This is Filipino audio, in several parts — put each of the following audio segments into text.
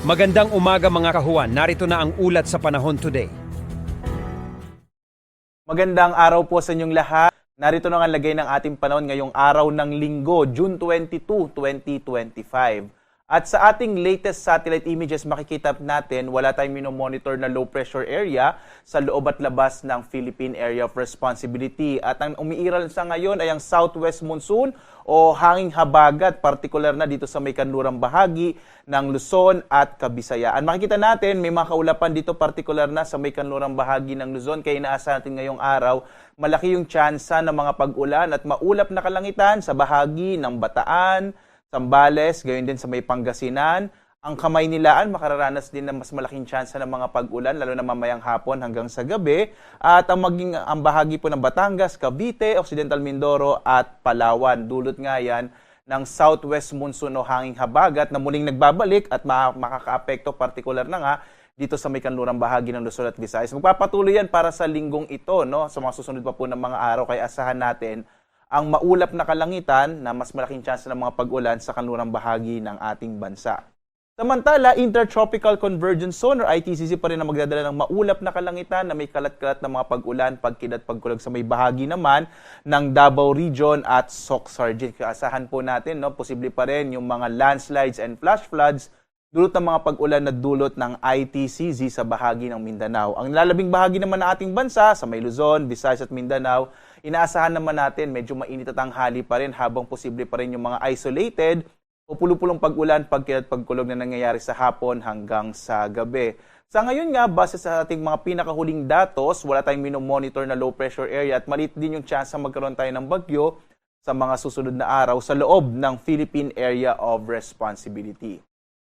Magandang umaga mga kahuan, narito na ang ulat sa panahon today. Magandang araw po sa inyong lahat. Narito na ang lagay ng ating panahon ngayong araw ng Linggo, June 22, 2025. At sa ating latest satellite images, makikita natin wala tayong minomonitor na low pressure area sa loob at labas ng Philippine Area of Responsibility. At ang umiiral sa ngayon ay ang southwest monsoon o hanging habagat, partikular na dito sa may kanlurang bahagi ng Luzon at Kabisayaan. Makikita natin may mga kaulapan dito, partikular na sa may kanlurang bahagi ng Luzon, kaya inaasahan natin ngayong araw malaki yung tsansa ng mga pag-ulan at maulap na kalangitan sa bahagi ng Bataan, Zambales, gayon din sa may Pangasinan. Ang Kamaynilaan makararanas din ng mas malaking tsansa ng mga pag-ulan, lalo na mamayang hapon hanggang sa gabi. At ang bahagi po ng Batangas, Cavite, Occidental Mindoro at Palawan. Dulot nga yan ng southwest monsoon o hanging habagat na muling nagbabalik at makakaapekto, partikular na nga dito sa may kanlurang bahagi ng Luzon at Visayas. Magpapatuloy yan para sa linggong ito, no? Sa mga susunod pa po ng mga araw, kaya asahan natin ang maulap na kalangitan na mas malaking tsansa ng mga pag-ulan sa kanlurang bahagi ng ating bansa. Samantala, Intertropical Convergence Zone or ITCZ pa rin ang magdadala ng maulap na kalangitan na may kalat-kalat na mga pag-ulan, pagkidlat, pagkulog sa may bahagi naman ng Davao Region at Soc-Sargent. Asahan po natin, no, posible pa rin yung mga landslides and flash floods dulot ng mga pag-ulan na dulot ng ITCZ sa bahagi ng Mindanao. Ang lalabing bahagi naman ng ating bansa sa may Luzon, Visayas at Mindanao, inaasahan naman natin medyo mainit at tanghali pa rin habang posible pa rin yung mga isolated o pulupulong pag-ulan, pagkilat, pagkulog na nangyayari sa hapon hanggang sa gabi. Sa ngayon nga, base sa ating mga pinakahuling datos, wala tayong minomonitor na low pressure area at maliit din yung chance na magkaroon tayo ng bagyo sa mga susunod na araw sa loob ng Philippine Area of Responsibility.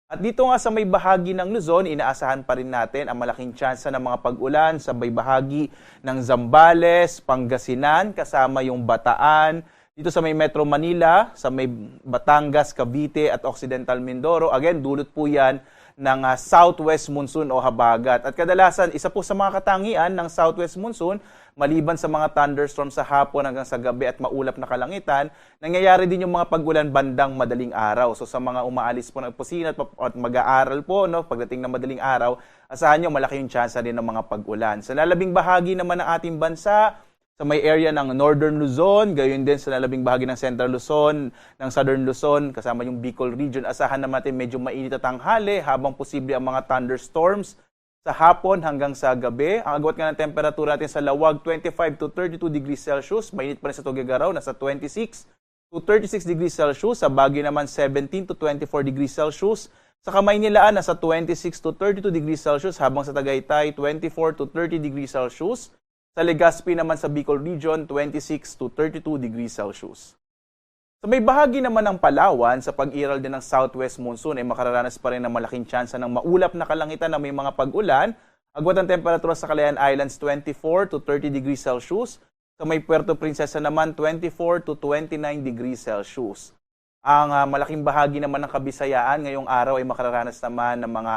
At dito nga sa may bahagi ng Luzon, inaasahan pa rin natin ang malaking tsansa ng mga pag-ulan sa may bahagi ng Zambales, Pangasinan, kasama yung Bataan, dito sa may Metro Manila, sa may Batangas, Cavite at Occidental Mindoro. Again, dulot po yan ng southwest monsoon o habagat. At kadalasan, isa po sa mga katangian ng southwest monsoon, maliban sa mga thunderstorm sa hapon hanggang sa gabi at maulap na kalangitan, nangyayari din yung mga pag-ulan bandang madaling araw. So sa mga umaalis po ng opisina at mag-aaral po, no, pagdating ng madaling araw, asahan nyo malaki yung tsansa din ng mga pag-ulan. Sa lalabing bahagi naman ng ating bansa, sa may area ng Northern Luzon, gayon din sa lalabing bahagi ng Central Luzon, ng Southern Luzon, kasama yung Bicol Region, asahan naman natin medyo mainit at tanghali habang posible ang mga thunderstorms sa hapon hanggang sa gabi. Ang agwat nga ng temperatura natin sa Lawag, 25 to 32 degrees Celsius. Mainit pa rin sa Tuguegarao, nasa 26 to 36 degrees Celsius. Sa Baguio naman, 17 to 24 degrees Celsius. Sa Kamaynilaan, nasa 26 to 32 degrees Celsius. Habang sa Tagaytay, 24 to 30 degrees Celsius. Sa Legazpi naman sa Bicol Region, 26 to 32 degrees Celsius. Sa may bahagi naman ng Palawan, sa pag-iral din ng southwest monsoon, ay makararanas pa rin ng malaking tsansa ng maulap na kalangitan na may mga pag-ulan. Agwat ang temperatura sa Calayan Islands, 24 to 30 degrees Celsius. Sa may Puerto Princesa naman, 24 to 29 degrees Celsius. Ang malaking bahagi naman ng Kabisayaan ngayong araw ay makararanas naman ng mga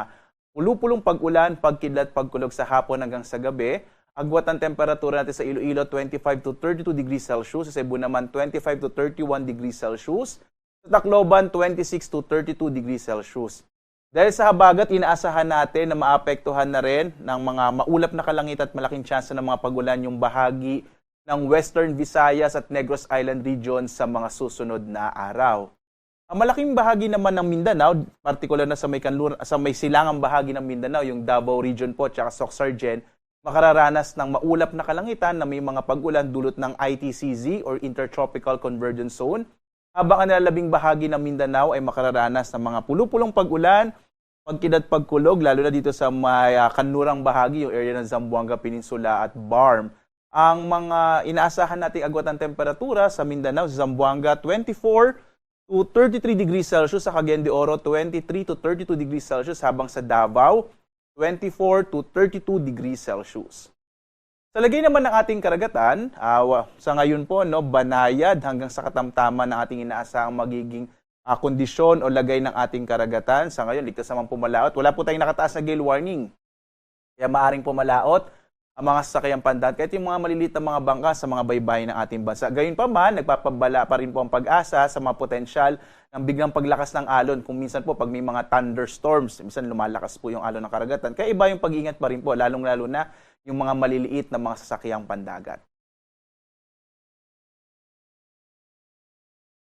pulupulong pag-ulan, pagkidlat, pagkulog sa hapon hanggang sa gabi. Agwat ang temperatura natin sa Iloilo, 25 to 32 degrees Celsius. Sa Cebu naman, 25 to 31 degrees Celsius. Sa Tacloban, 26 to 32 degrees Celsius. Dahil sa habagat, inaasahan natin na maapektuhan na rin ng mga maulap na kalangitan at malaking tsansa ng mga pagulan yung bahagi ng Western Visayas at Negros Island region sa mga susunod na araw. Ang malaking bahagi naman ng Mindanao, partikular na sa may silangang bahagi ng Mindanao, yung Davao region po at Soc-Sargent, makararanas ng maulap na kalangitan na may mga pag-ulan dulot ng ITCZ or Intertropical Convergence Zone. Habang ang nalalabing bahagi ng Mindanao ay makararanas ng mga pulupulong pag-ulan, pagkidlat, pagkulog, lalo na dito sa may kanlurang bahagi, yung area ng Zamboanga Peninsula at Barm. Ang mga inaasahan nating agwat ng temperatura sa Mindanao, sa Zamboanga, 24 to 33 degrees Celsius, sa Cagayan de Oro, 23 to 32 degrees Celsius, habang sa Davao, 24 to 32 degrees Celsius. Sa lagay naman ng ating karagatan, sa ngayon po, no, banayad hanggang sa katamtaman ng ating inaasahang magiging kondisyon o lagay ng ating karagatan. Sa ngayon, ligtas naman pumalaot. Wala po tayong nakataas na gale warning. Kaya maaring pumalaot ang mga sasakyang pandagat, kahit yung mga maliliit na mga bangka sa mga baybayin ng ating bansa. Gayun pa man, nagpapabala pa rin po ang pag-asa sa mga potensyal ng biglang paglakas ng alon. Kung minsan po, pag may mga thunderstorms, minsan lumalakas po yung alon ng karagatan. Kaya iba yung pag-ingat pa rin po, lalong-lalo na yung mga maliliit na mga sasakyang pandagat.